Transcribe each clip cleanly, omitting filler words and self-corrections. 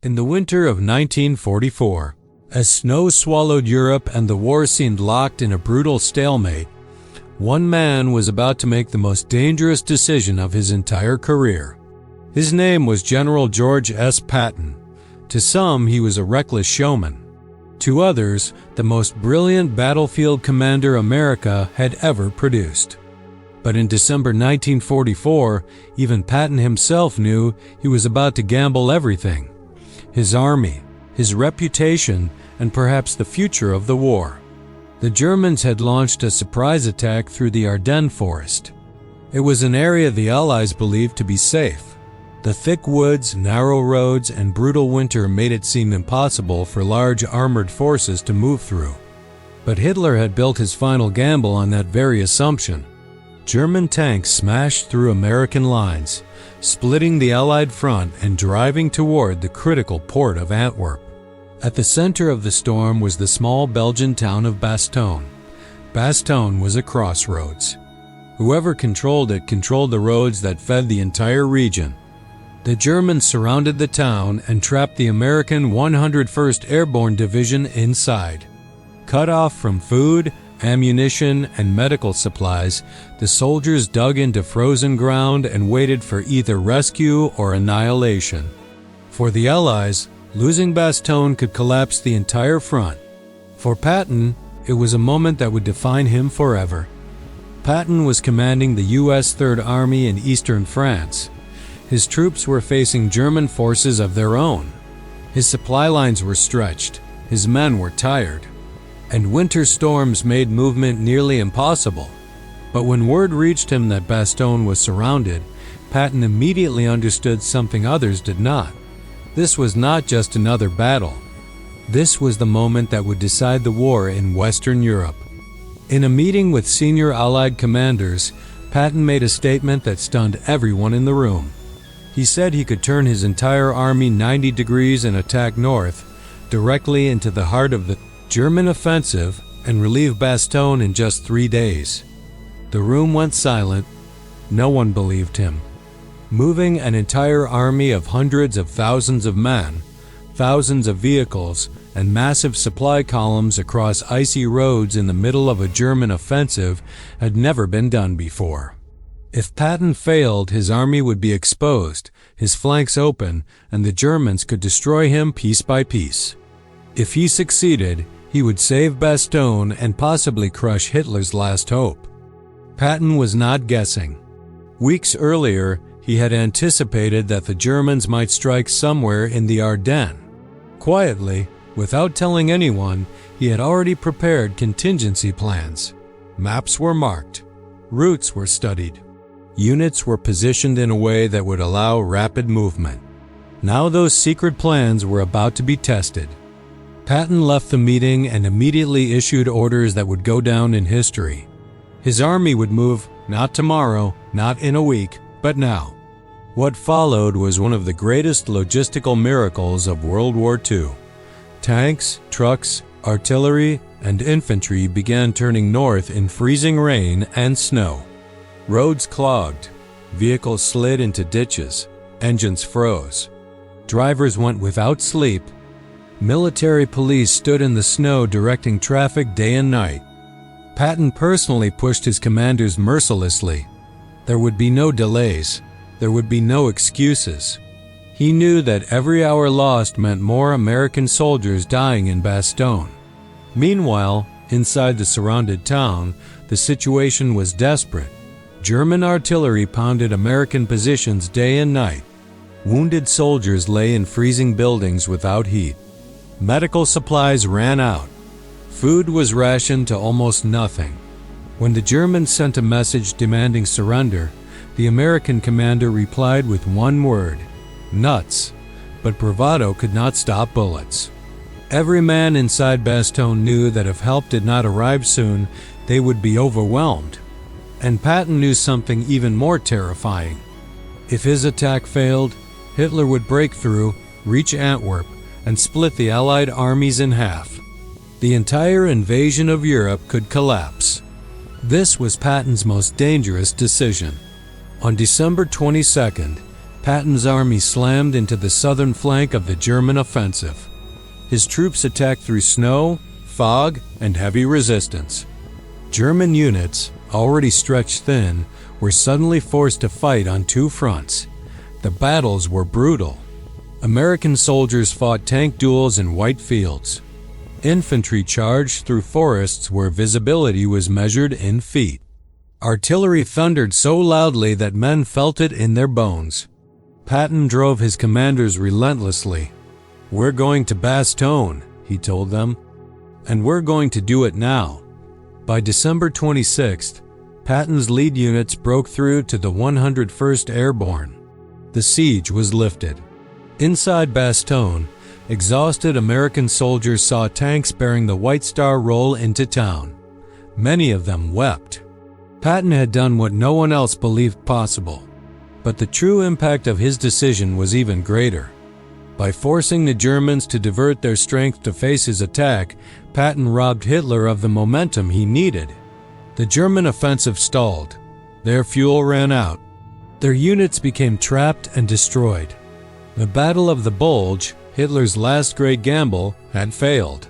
In the winter of 1944, as snow swallowed Europe and the war seemed locked in a brutal stalemate, one man was about to make the most dangerous decision of his entire career. His name was General George S. Patton. To some, he was a reckless showman. To others, the most brilliant battlefield commander America had ever produced. But in December 1944, even Patton himself knew he was about to gamble everything: his army, his reputation, and perhaps the future of the war. The Germans had launched a surprise attack through the Ardennes forest. It was an area the Allies believed to be safe. The thick woods, narrow roads, and brutal winter made it seem impossible for large armored forces to move through. But Hitler had built his final gamble on that very assumption. German tanks smashed through American lines, splitting the Allied front and driving toward the critical port of Antwerp. At the center of the storm was the small Belgian town of Bastogne. Bastogne was a crossroads. Whoever controlled it controlled the roads that fed the entire region. The Germans surrounded the town and trapped the American 101st Airborne Division inside. Cut off from food, ammunition, and medical supplies, the soldiers dug into frozen ground and waited for either rescue or annihilation. For the Allies, losing Bastogne could collapse the entire front. For Patton, it was a moment that would define him forever. Patton was commanding the U.S. Third Army in eastern France. His troops were facing German forces of their own. His supply lines were stretched, his men were tired, and winter storms made movement nearly impossible. But when word reached him that Bastogne was surrounded, Patton immediately understood something others did not. This was not just another battle. This was the moment that would decide the war in Western Europe. In a meeting with senior Allied commanders, Patton made a statement that stunned everyone in the room. He said he could turn his entire army 90 degrees and attack north, directly into the heart of the German offensive, and relieve Bastogne in just 3 days. The room went silent. No one believed him. Moving an entire army of hundreds of thousands of men, thousands of vehicles, and massive supply columns across icy roads in the middle of a German offensive had never been done before. If Patton failed, his army would be exposed, his flanks open, and the Germans could destroy him piece by piece. If he succeeded, he would save Bastogne and possibly crush Hitler's last hope. Patton was not guessing. Weeks earlier, he had anticipated that the Germans might strike somewhere in the Ardennes. Quietly, without telling anyone, he had already prepared contingency plans. Maps were marked. Routes were studied. Units were positioned in a way that would allow rapid movement. Now those secret plans were about to be tested. Patton left the meeting and immediately issued orders that would go down in history. His army would move, not tomorrow, not in a week, but now. What followed was one of the greatest logistical miracles of World War II. Tanks, trucks, artillery, and infantry began turning north in freezing rain and snow. Roads clogged, vehicles slid into ditches, engines froze. Drivers went without sleep. Military police stood in the snow directing traffic day and night. Patton personally pushed his commanders mercilessly. There would be no delays. There would be no excuses. He knew that every hour lost meant more American soldiers dying in Bastogne. Meanwhile, inside the surrounded town, the situation was desperate. German artillery pounded American positions day and night. Wounded soldiers lay in freezing buildings without heat. Medical supplies ran out. Food was rationed to almost nothing. When the Germans sent a message demanding surrender, the American commander replied with one word: nuts. But bravado could not stop bullets. Every man inside Bastogne knew that if help did not arrive soon, they would be overwhelmed. And Patton knew something even more terrifying. If his attack failed, Hitler would break through, reach Antwerp, and split the Allied armies in half. The entire invasion of Europe could collapse. This was Patton's most dangerous decision. On December 22nd, Patton's army slammed into the southern flank of the German offensive. His troops attacked through snow, fog, and heavy resistance. German units, already stretched thin, were suddenly forced to fight on two fronts. The battles were brutal. American soldiers fought tank duels in white fields. Infantry charged through forests where visibility was measured in feet. Artillery thundered so loudly that men felt it in their bones. Patton drove his commanders relentlessly. "We're going to Bastogne," he told them, "and we're going to do it now." By December 26th, Patton's lead units broke through to the 101st Airborne. The siege was lifted. Inside Bastogne, exhausted American soldiers saw tanks bearing the White Star roll into town. Many of them wept. Patton had done what no one else believed possible. But the true impact of his decision was even greater. By forcing the Germans to divert their strength to face his attack, Patton robbed Hitler of the momentum he needed. The German offensive stalled. Their fuel ran out. Their units became trapped and destroyed. The Battle of the Bulge, Hitler's last great gamble, had failed.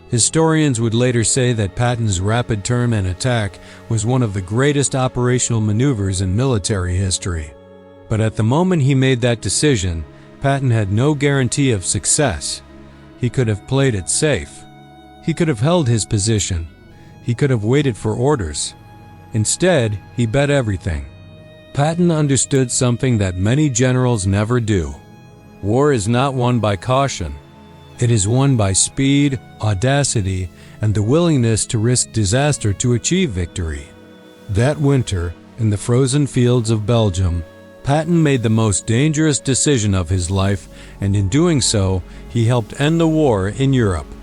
Historians would later say that Patton's rapid turn and attack was one of the greatest operational maneuvers in military history. But at the moment he made that decision, Patton had no guarantee of success. He could have played it safe. He could have held his position. He could have waited for orders. Instead, he bet everything. Patton understood something that many generals never do. War is not won by caution. It is won by speed, audacity, and the willingness to risk disaster to achieve victory. That winter, in the frozen fields of Belgium, Patton made the most dangerous decision of his life, and in doing so, he helped end the war in Europe.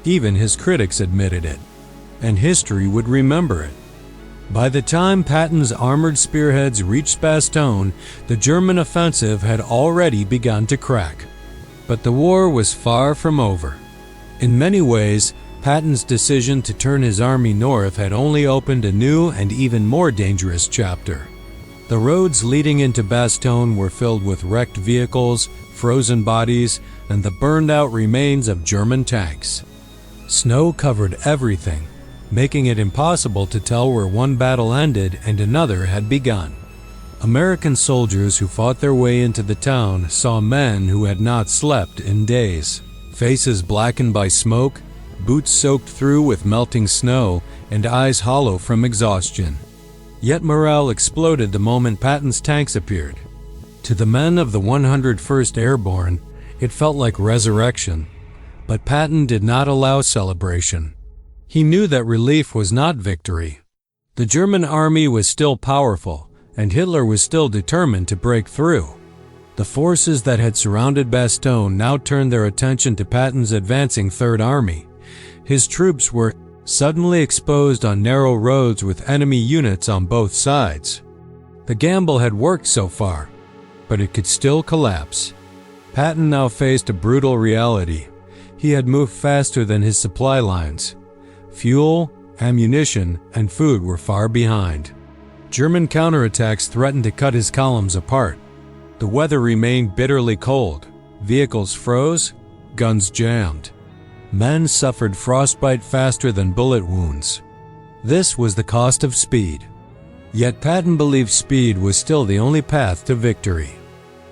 Even his critics admitted it, and history would remember it. By the time Patton's armored spearheads reached Bastogne, the German offensive had already begun to crack. But the war was far from over. In many ways, Patton's decision to turn his army north had only opened a new and even more dangerous chapter. The roads leading into Bastogne were filled with wrecked vehicles, frozen bodies, and the burned-out remains of German tanks. Snow covered everything, making it impossible to tell where one battle ended and another had begun. American soldiers who fought their way into the town saw men who had not slept in days, faces blackened by smoke, boots soaked through with melting snow, and eyes hollow from exhaustion. Yet morale exploded the moment Patton's tanks appeared. To the men of the 101st Airborne, it felt like resurrection. But Patton did not allow celebration. He knew that relief was not victory. The German army was still powerful, and Hitler was still determined to break through. The forces that had surrounded Bastogne now turned their attention to Patton's advancing Third Army. His troops were suddenly exposed on narrow roads with enemy units on both sides. The gamble had worked so far, but it could still collapse. Patton now faced a brutal reality. He had moved faster than his supply lines. Fuel, ammunition, and food were far behind. German counterattacks threatened to cut his columns apart. The weather remained bitterly cold. Vehicles froze, guns jammed. Men suffered frostbite faster than bullet wounds. This was the cost of speed. Yet Patton believed speed was still the only path to victory.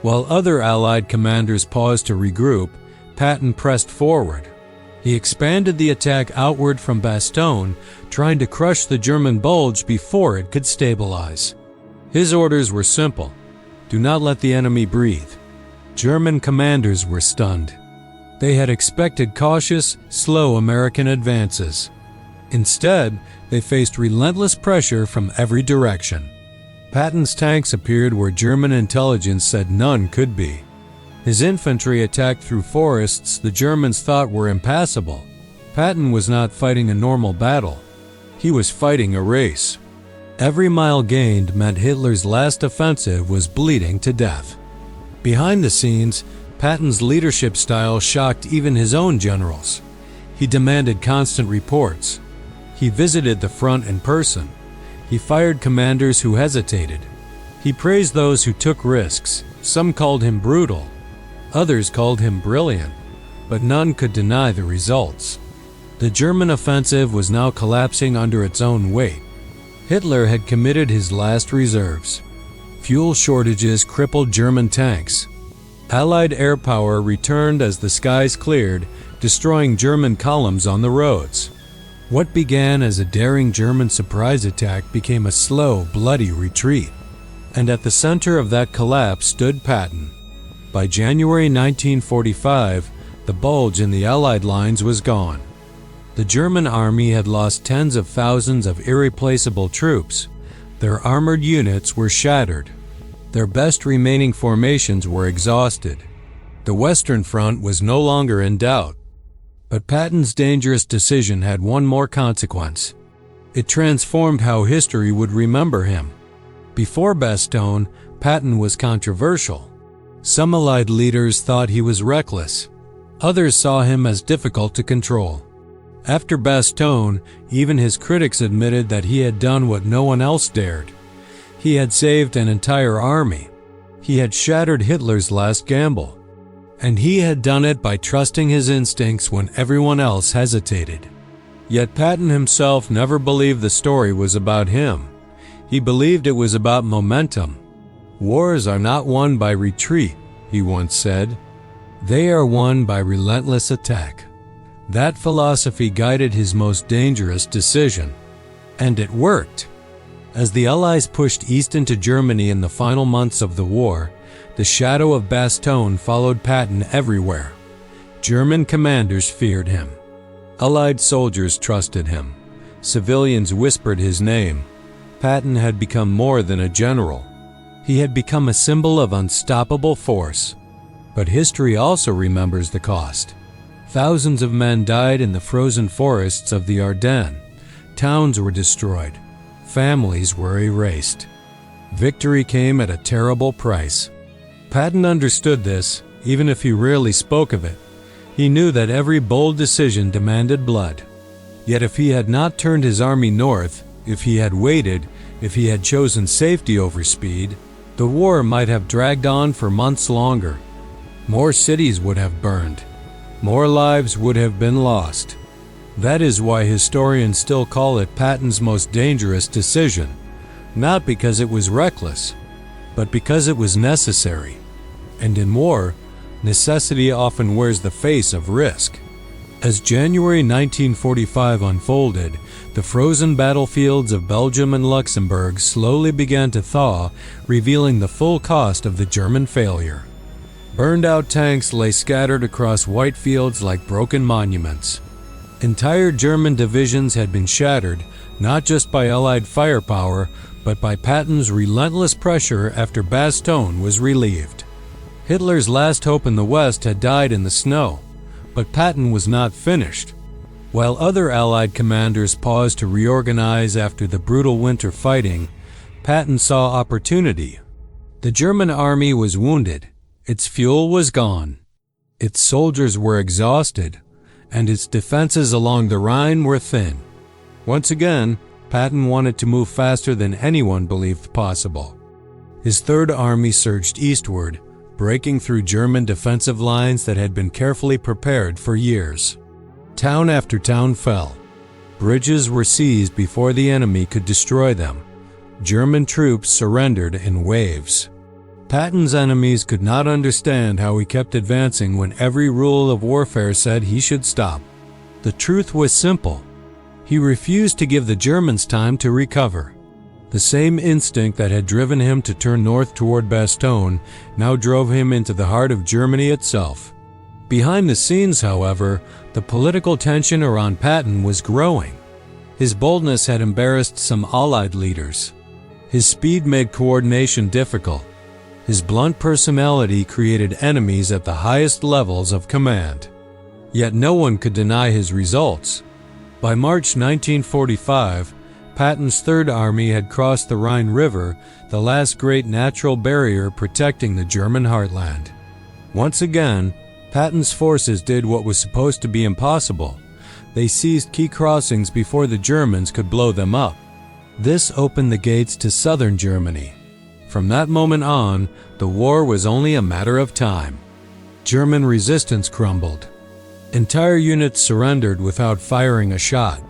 While other Allied commanders paused to regroup, Patton pressed forward. He expanded the attack outward from Bastogne, trying to crush the German Bulge before it could stabilize. His orders were simple: do not let the enemy breathe. German commanders were stunned. They had expected cautious, slow American advances. Instead, they faced relentless pressure from every direction. Patton's tanks appeared where German intelligence said none could be. His infantry attacked through forests the Germans thought were impassable. Patton was not fighting a normal battle. He was fighting a race. Every mile gained meant Hitler's last offensive was bleeding to death. Behind the scenes, Patton's leadership style shocked even his own generals. He demanded constant reports. He visited the front in person. He fired commanders who hesitated. He praised those who took risks. Some called him brutal, others called him brilliant, but none could deny the results. The German offensive was now collapsing under its own weight. Hitler had committed his last reserves. Fuel shortages crippled German tanks. Allied air power returned as the skies cleared, destroying German columns on the roads. What began as a daring German surprise attack became a slow, bloody retreat. And at the center of that collapse stood Patton. By January 1945, the Bulge in the Allied lines was gone. The German army had lost tens of thousands of irreplaceable troops. Their armored units were shattered. Their best remaining formations were exhausted. The Western Front was no longer in doubt. But Patton's dangerous decision had one more consequence. It transformed how history would remember him. Before Bastogne, Patton was controversial. Some Allied leaders thought he was reckless. Others saw him as difficult to control. After Bastogne, even his critics admitted that he had done what no one else dared. He had saved an entire army. He had shattered Hitler's last gamble. And he had done it by trusting his instincts when everyone else hesitated. Yet Patton himself never believed the story was about him. He believed it was about momentum. "Wars are not won by retreat," he once said. "They are won by relentless attack." That philosophy guided his most dangerous decision. And it worked. As the Allies pushed east into Germany in the final months of the war, the shadow of Bastogne followed Patton everywhere. German commanders feared him. Allied soldiers trusted him. Civilians whispered his name. Patton had become more than a general. He had become a symbol of unstoppable force. But history also remembers the cost. Thousands of men died in the frozen forests of the Ardennes. Towns were destroyed. Families were erased. Victory came at a terrible price. Patton understood this, even if he rarely spoke of it. He knew that every bold decision demanded blood. Yet if he had not turned his army north, if he had waited, if he had chosen safety over speed, the war might have dragged on for months longer. More cities would have burned. More lives would have been lost. That is why historians still call it Patton's most dangerous decision, not because it was reckless, but because it was necessary. And in war, necessity often wears the face of risk. As January 1945 unfolded, the frozen battlefields of Belgium and Luxembourg slowly began to thaw, revealing the full cost of the German failure. Burned-out tanks lay scattered across white fields like broken monuments. Entire German divisions had been shattered, not just by Allied firepower, but by Patton's relentless pressure after Bastogne was relieved. Hitler's last hope in the West had died in the snow, but Patton was not finished. While other Allied commanders paused to reorganize after the brutal winter fighting, Patton saw opportunity. The German army was wounded. Its fuel was gone. Its soldiers were exhausted, and its defenses along the Rhine were thin. Once again, Patton wanted to move faster than anyone believed possible. His Third Army surged eastward, breaking through German defensive lines that had been carefully prepared for years. Town after town fell. Bridges were seized before the enemy could destroy them. German troops surrendered in waves. Patton's enemies could not understand how he kept advancing when every rule of warfare said he should stop. The truth was simple. He refused to give the Germans time to recover. The same instinct that had driven him to turn north toward Bastogne now drove him into the heart of Germany itself. Behind the scenes, however, the political tension around Patton was growing. His boldness had embarrassed some Allied leaders. His speed made coordination difficult. His blunt personality created enemies at the highest levels of command. Yet no one could deny his results. By March 1945, Patton's Third Army had crossed the Rhine River, the last great natural barrier protecting the German heartland. Once again, Patton's forces did what was supposed to be impossible. They seized key crossings before the Germans could blow them up. This opened the gates to southern Germany. From that moment on, the war was only a matter of time. German resistance crumbled. Entire units surrendered without firing a shot.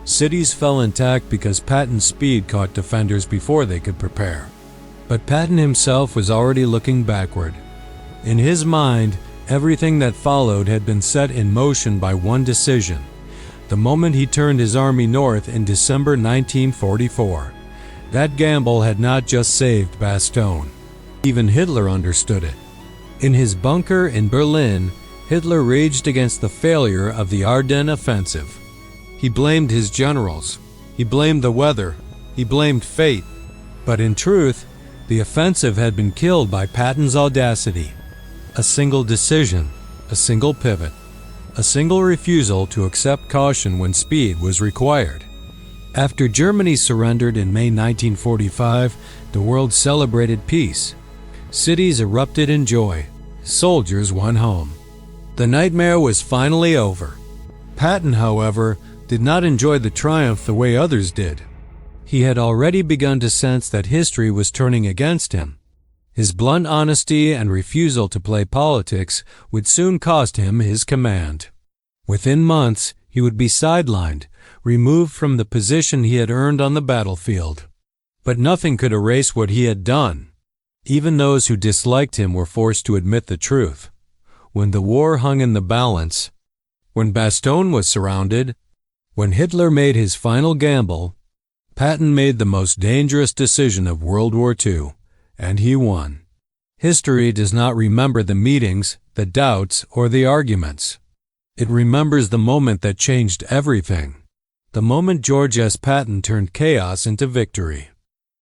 Cities fell intact because Patton's speed caught defenders before they could prepare. But Patton himself was already looking backward. In his mind, everything that followed had been set in motion by one decision, the moment he turned his army north in December 1944. That gamble had not just saved Bastogne. Even Hitler understood it. In his bunker in Berlin, Hitler raged against the failure of the Ardennes offensive. He blamed his generals. He blamed the weather. He blamed fate. But in truth, the offensive had been killed by Patton's audacity. A single decision, a single pivot, a single refusal to accept caution when speed was required. After Germany surrendered in May 1945, the world celebrated peace. Cities erupted in joy. Soldiers won home. The nightmare was finally over. Patton, however, did not enjoy the triumph the way others did. He had already begun to sense that history was turning against him. His blunt honesty and refusal to play politics would soon cost him his command. Within months, he would be sidelined, removed from the position he had earned on the battlefield. But nothing could erase what he had done. Even those who disliked him were forced to admit the truth. When the war hung in the balance, when Bastogne was surrounded, when Hitler made his final gamble, Patton made the most dangerous decision of World War II, and he won. History does not remember the meetings, the doubts, or the arguments. It remembers the moment that changed everything. The moment George S. Patton turned chaos into victory.